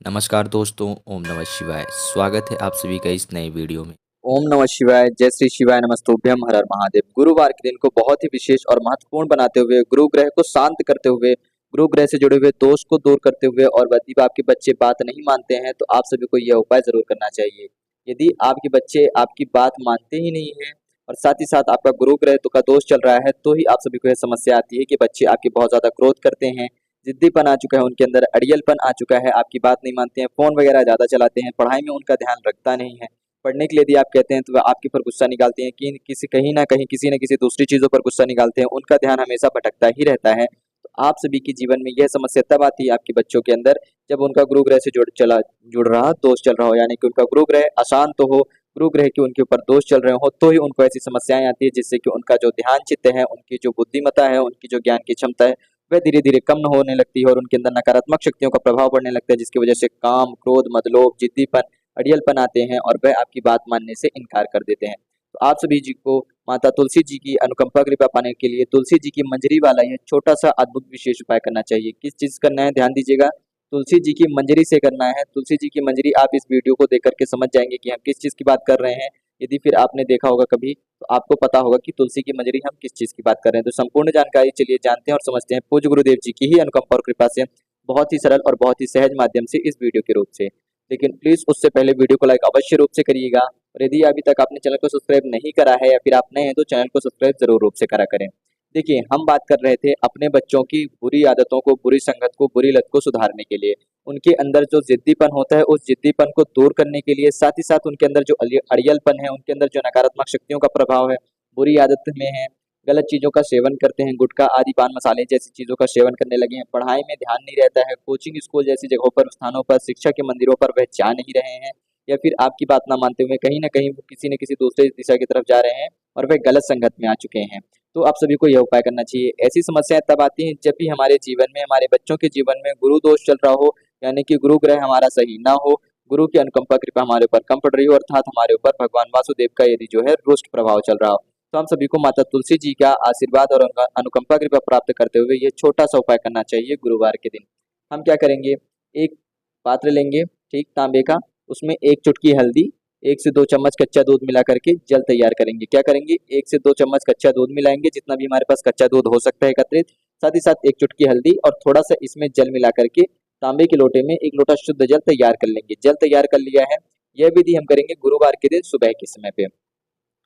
नमस्कार दोस्तों, ओम नमः शिवाय। स्वागत है आप सभी का इस नए वीडियो में। ओम नमः शिवाय, जय श्री शिवाय, नमस्तुभ्यम, हर हर महादेव। गुरुवार के दिन को बहुत ही विशेष और महत्वपूर्ण बनाते हुए, गुरु ग्रह को शांत करते हुए, गुरु ग्रह से जुड़े हुए दोष को दूर करते हुए और यदि आपके बच्चे बात नहीं मानते हैं, तो आप सभी को यह उपाय ज़रूर करना चाहिए। यदि आपके बच्चे आपकी बात मानते ही नहीं हैं और साथ ही साथ आपका गुरु ग्रह तो का दोष चल रहा है, तो ही आप सभी को यह समस्या आती है कि बच्चे आपके बहुत ज़्यादा क्रोध करते हैं, ज़िद्दीपन आ चुका है उनके अंदर, अड़ियलपन आ चुका है, आपकी बात नहीं मानते हैं, फ़ोन वगैरह ज़्यादा चलाते हैं, पढ़ाई में उनका ध्यान रखता नहीं है। पढ़ने के लिए यदि आप कहते हैं तो वह आपके ऊपर गुस्सा निकालते हैं कि किसी कहीं न कहीं किसी न किसी दूसरी चीज़ों पर गुस्सा निकालते हैं, उनका ध्यान हमेशा भटकता ही रहता है। तो आप सभी के जीवन में यह समस्या तब आती है आपके बच्चों के अंदर जब उनका गुरु ग्रह से जुड़ रहा दोष चल रहा हो, यानी कि उनका गुरु ग्रह अशांत हो, गुरु ग्रह के उनके ऊपर दोष चल रहे हो, तो ही उनको ऐसी समस्याएँ आती है जिससे कि उनका जो ध्यान चित्त है, उनकी जो बुद्धिमत्ता है, उनकी जो ज्ञान की क्षमता है, वह धीरे-धीरे कम होने लगती है और उनके अंदर नकारात्मक शक्तियों का प्रभाव पड़ने लगता है, जिसकी वजह से काम, क्रोध, मद, लोभ, जिद्दीपन, अड़ियलपन आते हैं और वह आपकी बात मानने से इनकार कर देते हैं। तो आप सभी जी को माता तुलसी जी की अनुकंपा कृपा पाने के लिए तुलसी जी की मंजरी वाला यह छोटा-सा अद्भुत विशेष उपाय करना चाहिए। किस चीज़ करना है ध्यान दीजिएगा, तुलसी जी की मंजरी से करना है। तुलसी जी की मंजरी आप इस वीडियो को देख कर के समझ जाएँगे कि हम किस चीज़ की बात कर रहे हैं। यदि फिर आपने देखा होगा कभी, तो आपको पता होगा कि तुलसी की मंजरी हम किस चीज़ की बात कर रहे हैं। तो संपूर्ण जानकारी चलिए जानते हैं और समझते हैं पूज्य गुरुदेव जी की ही अनुकंपा और कृपा से, बहुत ही सरल और बहुत ही सहज माध्यम से इस वीडियो के रूप से। लेकिन प्लीज़ उससे पहले वीडियो को लाइक अवश्य रूप से करिएगा और यदि अभी तक आपने चैनल को सब्सक्राइब नहीं करा है या फिर आप नए हैं तो चैनल को सब्सक्राइब ज़रूर रूप से करा करें। देखिए, हम बात कर रहे थे अपने बच्चों की बुरी आदतों को, बुरी संगत को, बुरी लत को सुधारने के लिए। उनके अंदर जो ज़िद्दीपन होता है, उस ज़िद्दीपन को दूर करने के लिए, साथ ही साथ उनके अंदर जो अड़ियलपन है, उनके अंदर जो नकारात्मक शक्तियों का प्रभाव है, बुरी आदत में है, गलत चीज़ों का सेवन करते हैं, गुटखा आदि पान मसाले जैसी चीज़ों का सेवन करने लगे हैं, पढ़ाई में ध्यान नहीं रहता है, कोचिंग स्कूल जैसी जगहों पर, स्थानों पर, शिक्षा के मंदिरों पर वह जा नहीं रहे हैं या फिर आपकी बात ना मानते हुए कहीं न कहीं वो किसी न किसी दूसरे दिशा की तरफ जा रहे हैं और वह गलत संगत में आ चुके हैं। तो आप सभी को यह उपाय करना चाहिए। ऐसी समस्याएँ तब आती हैं जब भी हमारे जीवन में, हमारे बच्चों के जीवन में गुरु दोष चल रहा हो, यानी कि गुरु ग्रह हमारा सही ना हो, गुरु की अनुकंपा कृपा हमारे ऊपर कम पड़ रही हो, अर्थात हमारे ऊपर भगवान वासुदेव का यदि जो है रुष्ट प्रभाव चल रहा हो। तो हम सभी को माता तुलसी जी का आशीर्वाद और उनका अनुकंपा कृपा प्राप्त करते हुए ये छोटा-सा उपाय करना चाहिए गुरुवार के दिन। हम क्या करेंगे, एक पात्र लेंगे, ठीक तांबे का, उसमें 1 चुटकी हल्दी, 1 से 2 चम्मच कच्चा दूध मिला करके जल तैयार करेंगे। क्या करेंगे, 1 से 2 चम्मच कच्चा दूध मिलाएँगे, जितना भी हमारे पास कच्चा दूध हो सकता है एकत्रित, साथ ही साथ 1 चुटकी हल्दी और थोड़ा-सा इसमें जल मिला करके तांबे के लोटे में 1 लोटा शुद्ध जल तैयार कर लेंगे। जल तैयार कर लिया है, यह विधि हम करेंगे गुरुवार के दिन सुबह के समय पे।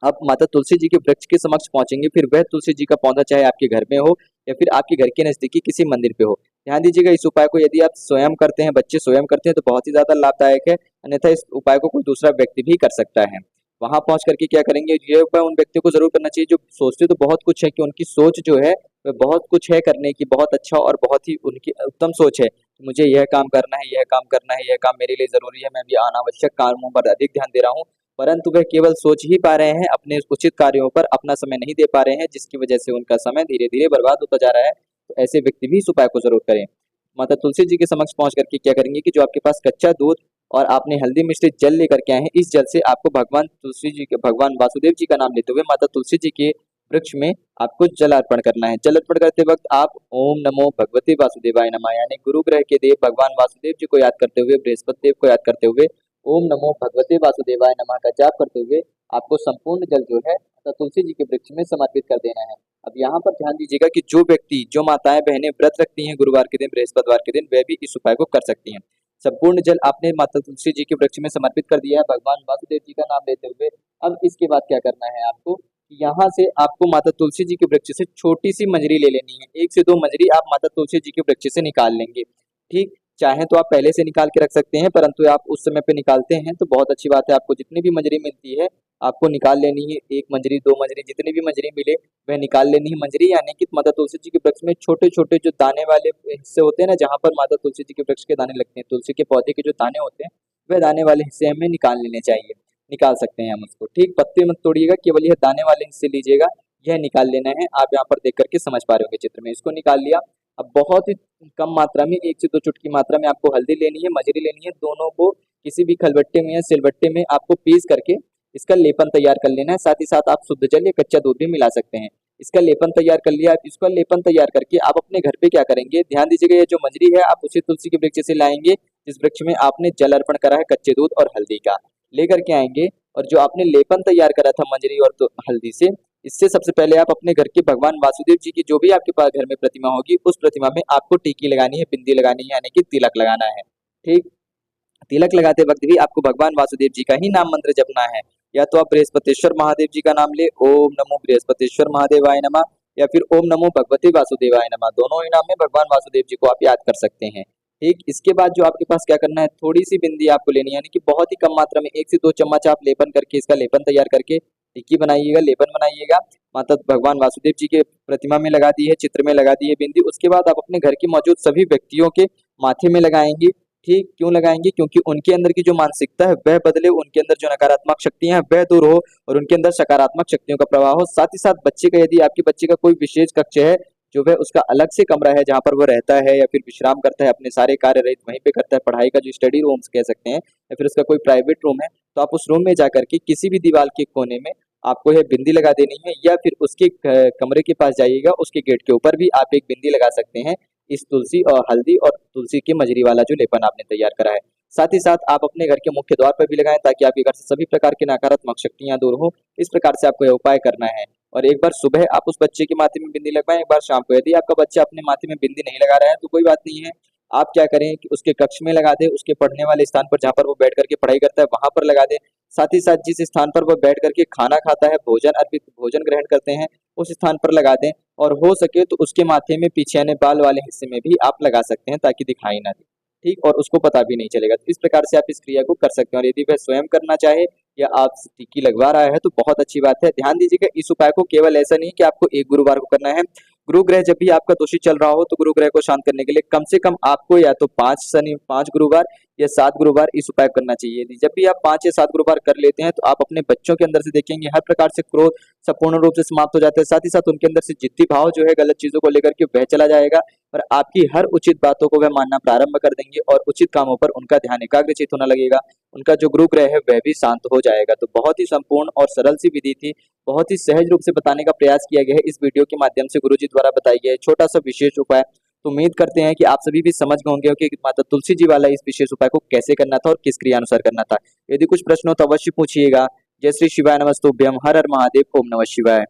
आप माता तुलसी जी के वृक्ष के समक्ष पहुँचेंगे, फिर वह तुलसी जी का पौधा चाहे आपके घर में हो या फिर आपके घर के नज़दीकी किसी मंदिर पे हो। ध्यान दीजिएगा, इस उपाय को यदि आप स्वयं करते हैं, बच्चे स्वयं करते हैं तो बहुत ही ज़्यादा लाभदायक है, अन्यथा इस उपाय को कोई दूसरा व्यक्ति भी कर सकता है। वहाँ पहुँच कर के क्या करेंगे, ये उपाय उन व्यक्तियों को ज़रूर करना चाहिए जो सोचते तो बहुत कुछ है, कि उनकी सोच जो है वह बहुत कुछ है करने की, बहुत अच्छा और बहुत ही उनकी उत्तम सोच है। मुझे यह काम करना है, यह काम करना है, यह काम मेरे लिए ज़रूरी है, मैं अभी अनावश्यक कामों पर अधिक ध्यान दे रहा हूँ। परंतु वह केवल सोच ही पा रहे हैं, अपने उचित कार्यों पर अपना समय नहीं दे पा रहे हैं, जिसकी वजह से उनका समय धीरे-धीरे बर्बाद होता जा रहा है। तो ऐसे व्यक्ति भी इस उपाय को ज़रूर करें। माता तुलसी जी के समक्ष पहुँच कर के क्या करेंगे कि जो आपके पास कच्चा दूध और आपने हल्दी मिश्रित जल लेकर के आए हैं, इस जल से आपको भगवान वासुदेव जी का नाम लेते हुए माता तुलसी जी के वृक्ष में आपको जल अर्पण करना है। जल अर्पण करते वक़्त आप ओम नमो भगवते वासुदेवाय नमः, यानी गुरु ग्रह के देव भगवान वासुदेव जी को याद करते हुए, बृहस्पति देव को याद करते हुए ओम नमो भगवते वासुदेवाय नमः का जाप करते हुए आपको संपूर्ण जल जो है माता तुलसी जी के वृक्ष में समर्पित कर देना है। अब यहाँ पर ध्यान दीजिएगा कि जो व्यक्ति, जो माताएं बहनें व्रत रखती हैं गुरुवार के दिन, बृहस्पतिवार के दिन, वह भी इस उपाय को कर सकती हैं। संपूर्ण जल आपने माता तुलसी जी के वृक्ष में समर्पित कर दिया है भगवान वासुदेव जी का नाम लेते हुए। अब इसके बाद क्या करना है आपको, कि यहाँ से आपको माता तुलसी जी के वृक्ष से छोटी सी मंजरी ले लेनी है। 1 से 2 मंजरी आप माता तुलसी जी के वृक्ष से निकाल लेंगे। ठीक, चाहें तो आप पहले से निकाल के रख सकते हैं, परंतु आप उस समय पे निकालते हैं तो बहुत अच्छी बात है। आपको जितनी भी मंजरी मिलती है, आपको निकाल लेनी है। 1 मंजरी, 2 मंजरी, जितनी भी मंजरी मिले वह निकाल लेनी है मंजरी, यानी कि माता तुलसी जी के वृक्ष में छोटे-छोटे जो दाने वाले हिस्से होते हैं ना, जहाँ पर माता तुलसी जी के वृक्ष के दाने लगते हैं, तुलसी के पौधे के जो दाने होते हैं, वह दाने वाले हिस्से हमें निकाल लेने चाहिए। निकाल सकते हैं हम उसको, ठीक? पत्ते मत तोड़िएगा, केवल यह दाने वाले हिस्से लीजिएगा, यह निकाल लेना है। आप यहाँ पर देख कर के समझ पा रहे होंगे चित्र में। इसको निकाल लिया। अब बहुत ही कम मात्रा में, 1 से 2 चुटकी मात्रा में आपको हल्दी लेनी है, मंजरी लेनी है, दोनों को किसी भी खलबट्टे में या सिलबट्टे में आपको पीस करके इसका लेपन तैयार कर लेना है। साथ ही साथ आप शुद्ध जल या कच्चा दूध भी मिला सकते हैं। इसका लेपन तैयार कर लिया, इसका लेपन तैयार करके आप अपने घर पे क्या करेंगे, ध्यान दीजिएगा, ये जो मंजरी है आप उसी तुलसी के वृक्ष से लाएँगे जिस वृक्ष में आपने जल अर्पण करा है कच्चे दूध और हल्दी का, लेकर के आएंगे। और जो आपने लेपन तैयार करा था मंजरी और तो हल्दी से, इससे सबसे पहले आप अपने घर के भगवान वासुदेव जी की जो भी आपके पास घर में प्रतिमा होगी, उस प्रतिमा में आपको टीकी लगानी है, बिंदी लगानी है, यानी कि तिलक लगाना है। ठीक, तिलक लगाते वक्त भी आपको भगवान वासुदेव जी का ही नाम मंत्र जपना है। या तो आप बृहस्पतिश्वर महादेव जी का नाम ले, ओम नमो बृहस्पतिश्वर महादेवाय नमः, या फिर ओम नमो भगवते वासुदेवाय नमः। दोनों ही नाम में भगवान वासुदेव जी को आप याद कर सकते हैं। ठीक, इसके बाद जो आपके पास क्या करना है, थोड़ी सी बिंदी आपको लेनी है, यानी कि बहुत ही कम मात्रा में 1 से 2 चम्मच आप लेपन करके, इसका लेपन तैयार करके टिक्की बनाइएगा, लेपन बनाइएगा। माता भगवान वासुदेव जी के प्रतिमा में लगा दी है, चित्र में लगा दी है बिंदी। उसके बाद आप अपने घर के मौजूद सभी व्यक्तियों के माथे में लगाएंगे। ठीक, क्यों लगाएंगे? क्योंकि उनके अंदर की जो मानसिकता है वह बदले, उनके अंदर जो नकारात्मक शक्तियां हैं वह दूर हो और उनके अंदर सकारात्मक शक्तियों का प्रवाह हो। साथ ही साथ बच्चे का, यदि आपके बच्चे का कोई विशेष कक्ष है, जो वह उसका अलग से कमरा है जहाँ पर वो रहता है या फिर विश्राम करता है, अपने सारे कार्य रहित वहीं पे करता है, पढ़ाई का जो स्टडी रूम्स कह सकते हैं, या फिर उसका कोई प्राइवेट रूम है, तो आप उस रूम में जाकर के किसी भी दीवार के कोने में आपको यह बिंदी लगा देनी है, या फिर उसके कमरे के पास जाइएगा, उसके गेट के ऊपर भी आप एक बिंदी लगा सकते हैं, इस तुलसी और हल्दी और तुलसी की मजरी वाला जो लेपन आपने तैयार करा है। साथ ही साथ आप अपने घर के मुख्य द्वार पर भी लगाएं, ताकि आपके घर से सभी प्रकार की नकारात्मक शक्तियां दूर हो। इस प्रकार से आपको यह उपाय करना है। और एक बार सुबह आप उस बच्चे के माथे में बिंदी लगवाएं, एक बार शाम को। यदि आपका बच्चा अपने माथे में बिंदी नहीं लगा रहा है तो कोई बात नहीं है, आप क्या करें कि उसके कक्ष में लगा दें, उसके पढ़ने वाले स्थान पर जहाँ पर वो बैठ करके पढ़ाई करता है वहां पर लगा दें। साथ ही साथ जिस स्थान पर वो बैठ करके खाना खाता है, भोजन ग्रहण करते हैं, उस स्थान पर लगा दें। और हो सके तो उसके माथे में पीछे यानी बाल वाले हिस्से में भी आप लगा सकते हैं, ताकि दिखाई ना दे। ठीक, और उसको पता भी नहीं चलेगा। तो इस प्रकार से आप इस क्रिया को कर सकते हैं। और यदि वह स्वयं करना चाहे या आप टिक्की लगवा रहा है तो बहुत अच्छी बात है। ध्यान दीजिएगा, इस उपाय को केवल ऐसा नहीं कि आपको एक गुरुवार को करना है। गुरु ग्रह जब भी आपका दोषी चल रहा हो तो गुरु ग्रह को शांत करने के लिए कम से कम आपको या तो 5 गुरुवार या 7 गुरुवार इस उपाय करना चाहिए। यदि जब भी आप 5 या 7 गुरुवार कर लेते हैं तो आप अपने बच्चों के अंदर से देखेंगे हर प्रकार से क्रोध संपूर्ण रूप से समाप्त हो जाता है। साथ ही साथ उनके अंदर से जिद्दी भाव जो है गलत चीजों को लेकर के वह चला जाएगा, और आपकी हर उचित बातों को वह मानना प्रारंभ कर देंगे और उचित कामों पर उनका ध्यान एकाग्रचित होने लगेगा। उनका जो गुरु ग्रह है वह भी शांत हो जाएगा। तो बहुत ही संपूर्ण और सरल सी विधि थी, बहुत ही सहज रूप से बताने का प्रयास किया गया है इस वीडियो के माध्यम से। गुरुजी द्वारा बताया गया है छोटा सा विशेष उपाय। तो उम्मीद करते हैं कि आप सभी भी समझ गए होंगे कि माता तुलसी जी वाला इस विशेष उपाय को कैसे करना था और किस क्रियानुसार करना था। यदि कुछ प्रश्न हो तो अवश्य पूछिएगा। जय श्री शिवाय नमस्तुभ्यम। हर हर महादेव। ओम नमः शिवाय।